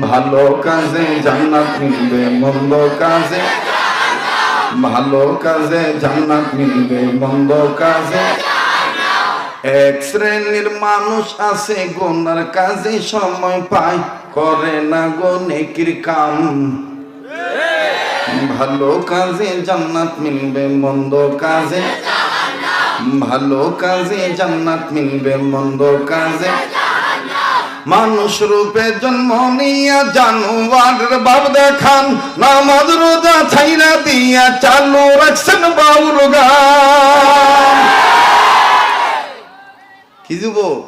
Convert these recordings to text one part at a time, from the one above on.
ভালো কাজে জান্নাত মিলবে, মন্দ কাজে, ভালো কাজে জান্নাত মিলবে, মন্দ কাজে। এক শ্রেণীর মানুষ আছে গুনার কাজে সময় পায়, করে না গো নেকির কাম। ভালো কাজে জান্নাত মিলবে, মন্দ কাজে, ভালো কাজে জান্নাত মিলবে, মন্দ কাজে। মানুষ রূপে জন্ম নিয়া জানোয়ারের ভাব দেখান, নামাজ রোজা ছাইরা দিয়া চালু রাখছেন বাউল গান। কি যুবক,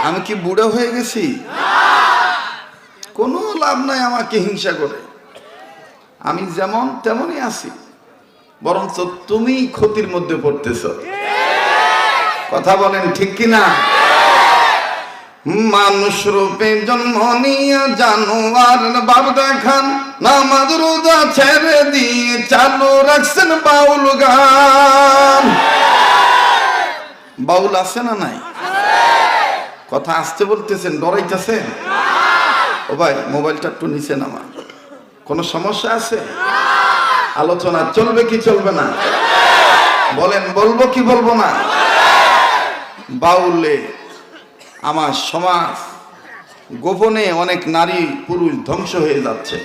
আমি কি বুড়া হয়ে গেছি? কোনো লাভ নাই আমাকে হিংসা করে, আমি যেমন তেমনই আছি, বরঞ্চ তুমি ক্ষতির মধ্যে পড়তেছ। কথা বলেন ঠিক কিনা? মানুষ রূপে জন্ম নিয়ে জানোয়ারের ভাব দেখান, নামাজ রোজা ছেড়ে দিয়ে চালু রাখছেন বাউল গান। বাউল আছে না নাই? কথা আসতে বলতেছেন, ডরাইতেছেন? ও ভাই মোবাইলটা একটু নিচে নামা। কোনো সমস্যা আছে? আলোচনা চলবে কি চলবে না? বলেন, বলবো কি বলবো না? বাউলে আমার সমাজ গোপনে অনেক নারী পুরুষ ধ্বংস হয়ে যাচ্ছে,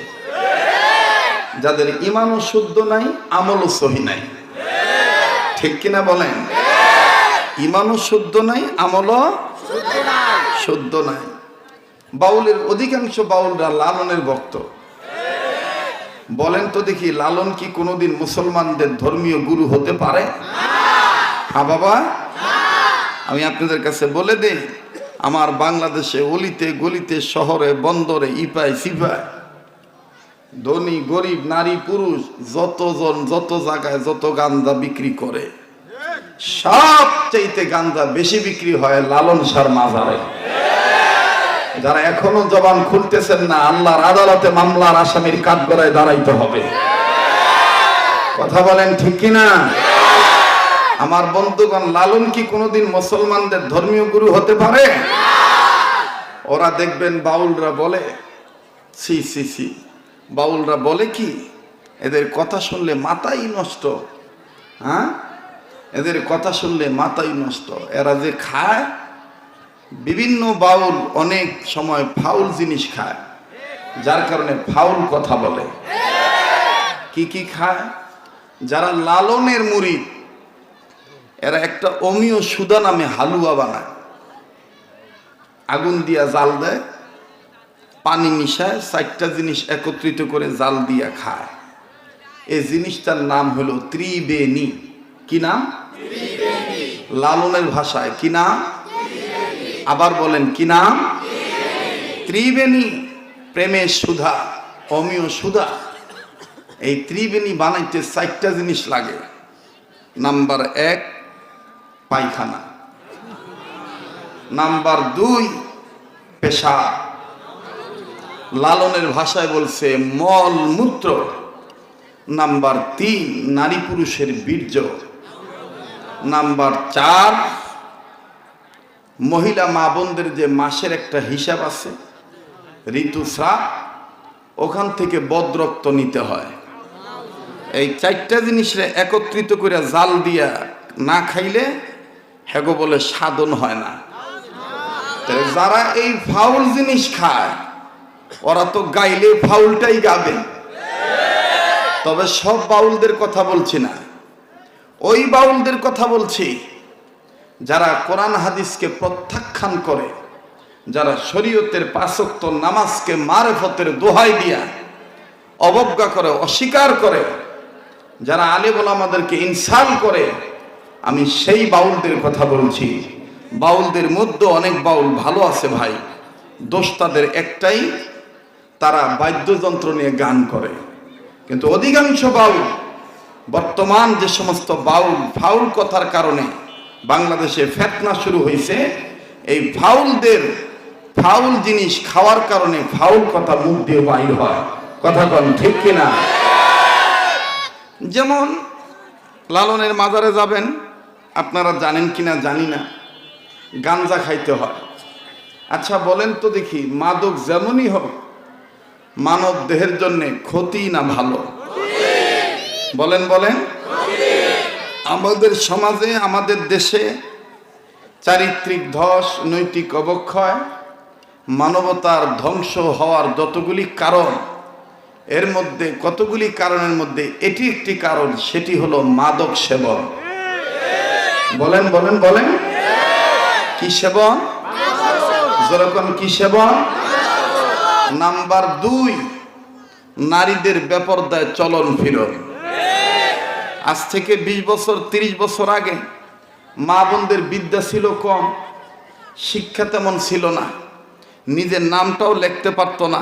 যাদের ঈমানও শুদ্ধ নাই, আমলও সহি নাই। ঠিক কিনা বলেন? ঈমানও শুদ্ধ নাই, আমলও শুদ্ধ নাই। বাউলের অধিকাংশ বাউলরা লালনের ভক্ত। বলেন তো দেখি, লালন কি কোনোদিন মুসলমানদের ধর্মীয় গুরু হতে পারে? হ্যাঁ বাবা, আমি আপনাদের কাছে বলে দেই, আমার বাংলাদেশে অলিতে গলিতে, শহরে বন্দরে, ইপায় সিপায়, ধনী গরিব নারী পুরুষ যতজন যত জায়গায় যত গাঞ্জা বিক্রি করে, সবচাইতে গাঞ্জা বেশি বিক্রি হয় লালন শাহর মাজারে। যারা এখনো জবান খুলতেছেন না, আল্লাহর আদালতে মামলার আসামির কাঠগড়ায় দাঁড়াইতে হবে। কথা বলেন ঠিক কিনা? আমার বন্ধুগণ, লালন কি কোনোদিন মুসলমানদের ধর্মীয় গুরু হতে পারে? ওরা দেখবেন বাউলরা বলে, সি সি সি, বাউলরা বলে কি, এদের কথা শুনলে মাথাই নষ্ট। হ্যাঁ, এদের কথা শুনলে মাথাই নষ্ট। এরা যে খায়, বিভিন্ন বাউল অনেক সময় ফাউল জিনিস খায়, যার কারণে ফাউল কথা বলে। কি কি খায়? যারা লালনের মুরিদ, এরা একটা অমীয় সুদা নামে হালুয়া বানায়, আগুন দিয়া জাল দেয়, পানি মিশায়, 4টা জিনিস একত্রিত করে জাল দিয়া খায়। এই জিনিসটার নাম হলো ত্রিবেণী। কি নাম? লালনের ভাষায় কি নাম? আবার বলেন কি নাম? ত্রিবেণী। প্রেমের সুধা, অমীয় সুধা। এই ত্রিবেণী বানাইতে 4টা জিনিস লাগে। নাম্বার 1 পায়খানা, নাম্বার 2 পেশাব, লালনের ভাষায় বলছে মল মূত্র, নাম্বার 3 নারী পুরুষের বীর্য, নাম্বার 4 মহিলা মা বোনদের যে মাসের একটা হিসাব আছে, ঋতুস্রাব, ওখান থেকে বদরক্ত নিতে হয়। এই 4টা জিনিসরে একত্রিত করে জাল দিয়া না খাইলে হেগো বলে সাধন হয় না। যারা এই ফাউল জিনিস খায়, ওরা তো গাইলে ফাউলটাই গাবে। তবে সব বাউলদের কথা বলছি না, ওই বাউলদের কথা বলছি যারা কোরআন হাদিসকে প্রত্যাখ্যান করে, যারা শরীয়তের 5 ওয়াক্ত নামাজকে মারেফতের দোহাই দিয়া অবজ্ঞা করে, অস্বীকার করে, যারা আলেম ওলামাদেরকে ইনসাল করে, আমি সেই বাউলদের কথা বলছি। বাউলদের মধ্যে অনেক বাউল ভালো আছে ভাই, দোষ তাদের একটাই, তারা বাদ্যযন্ত্র নিয়ে গান করে। কিন্তু অধিকাংশ বাউল, বর্তমান যে সমস্ত বাউল ফাউল কথার কারণে বাংলাদেশে ফিতনা শুরু হয়েছে, এই ফাউলদের ফাউল জিনিস খাওয়ার কারণে ফাউল কথা মুখ দিয়ে বাইর হয়। কথা বল ঠিক কিনা? যেমন লালনের মাজারে যাবেন, আপনারা জানেন কিনা জানি না, গাঞ্জা খাইতে হয়। আচ্ছা বলেন তো দেখি, মাদক যেমনই হোক মানব দেহের জন্য ক্ষতি না ভালো? বলেন বলেন। আমাদের সমাজে, আমাদের দেশে চারিত্রিক ধস, নৈতিক অবক্ষয়, মানবতার ধ্বংস হওয়ার যতগুলি কারণ, এর মধ্যে কতগুলি কারণের মধ্যে এটি একটি কারণ, সেটি হলো মাদক সেবন। বলেন বলেন বলেন। কি সেবন? যেরকম কি সেবন? নাম্বার 2, নারীদের বেপরদায় চলন ফিরন। আজ থেকে 20 বছর 30 বছর আগে মা বোনদের বিদ্যা ছিল কম, শিক্ষা তেমন ছিল না, নিজের নামটাও লিখতে পারতো না,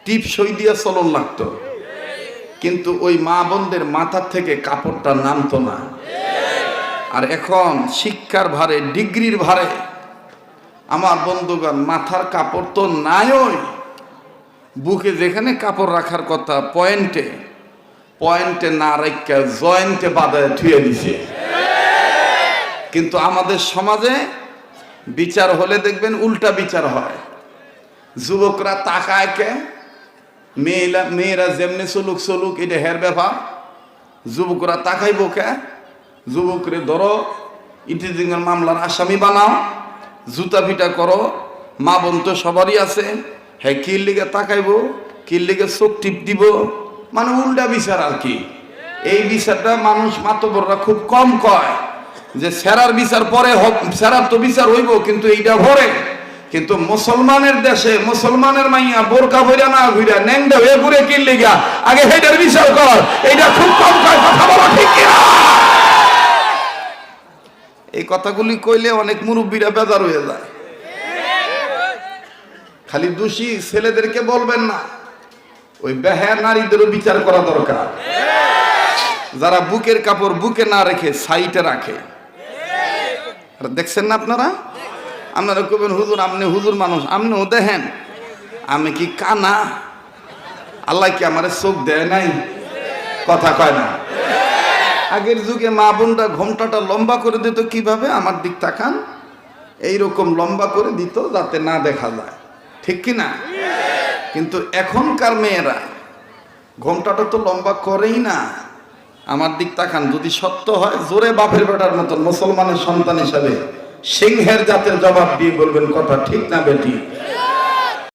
টিপ সই দিয়া চলন লাগতো, কিন্তু ওই মা বোনদের মাথার থেকে কাপড়টা নামতো না। আর এখন শিক্ষার ভারে, ডিগ্রির ভারে আমার বন্ধুগণ মাথার কাপড় তো নাই, ওই বুকে যেখানে কাপড় রাখার কথা পয়েন্টে পয়েন্টে না রাখা জয়েন্টে বাঁধায় ধুয়ে দিছে। কিন্তু আমাদের সমাজে বিচার হলে দেখবেন উল্টা বিচার হয়। যুবকরা তাকায় কে, মেয়েরা যেমনি চলুক চলুক, এটা হের ব্যাপার। যুবকরা তাকাইব কে? যুবকরে ধরো, ইটিজিংয়ের মামলার আসামি বানাও, জুতা পিটা করো, মা বোন তো সবারই আছে, হ্যাঁ কির লিগে তাকাইব, কির লিগে চোখ টিপ দিব, মানে উল্টা বিচার আর কি। এই বিচারটা মানুষ মাতবররা খুব কম কয়, যে সেরার বিচার পরে হোক, সেরার তো বিচার হইব কিন্তু এইটা ভরে। কিন্তু মুসলমানের দেশে মুসলমানের মাইয়া বোরকা ভইরা না ঘুরা ন্যাংটা হয়ে ঘুরে কির লিগা, আগে হেটার বিচার কর, এইটা খুব কম কয়। কথা বলো ঠিক কিনা? এই কথাগুলি কইলে অনেক মুরব্বীরা বেজার হয়ে যায়। খালি দোষী ছেলেদেরকে বলবেন না, ওই বেহায়া নারীদেরও বিচার করা দরকার, যারা বুকের কাপড় বুকে না রেখে সাইটে রাখে। দেখছেন না আপনারা? আপনারা কবেন হুজুর আপনি হুজুর মানুষ, আপনিও দেখেন আমি কি কানা? আল্লাহ কি আমার চোখ দেয় নাই? কথা কয় না। আগের যুগে মা বোনরা ঘোমটাটা লম্বা করে দিত কিভাবে? আমার দিক তাকান, এইরকম লম্বা করে দিত যাতে না দেখা যায়, ঠিক কি না? কিন্তু এখনকার মেয়েরা ঘোমটাটা তো লম্বা করেই না। আমার দিক তাকান, যদি সত্য হয় জোরে বাপের বেটার মতন মুসলমানের সন্তান হিসাবে সিংহের জাতের জবাব দিয়ে বলবেন কথা ঠিক না বেটি?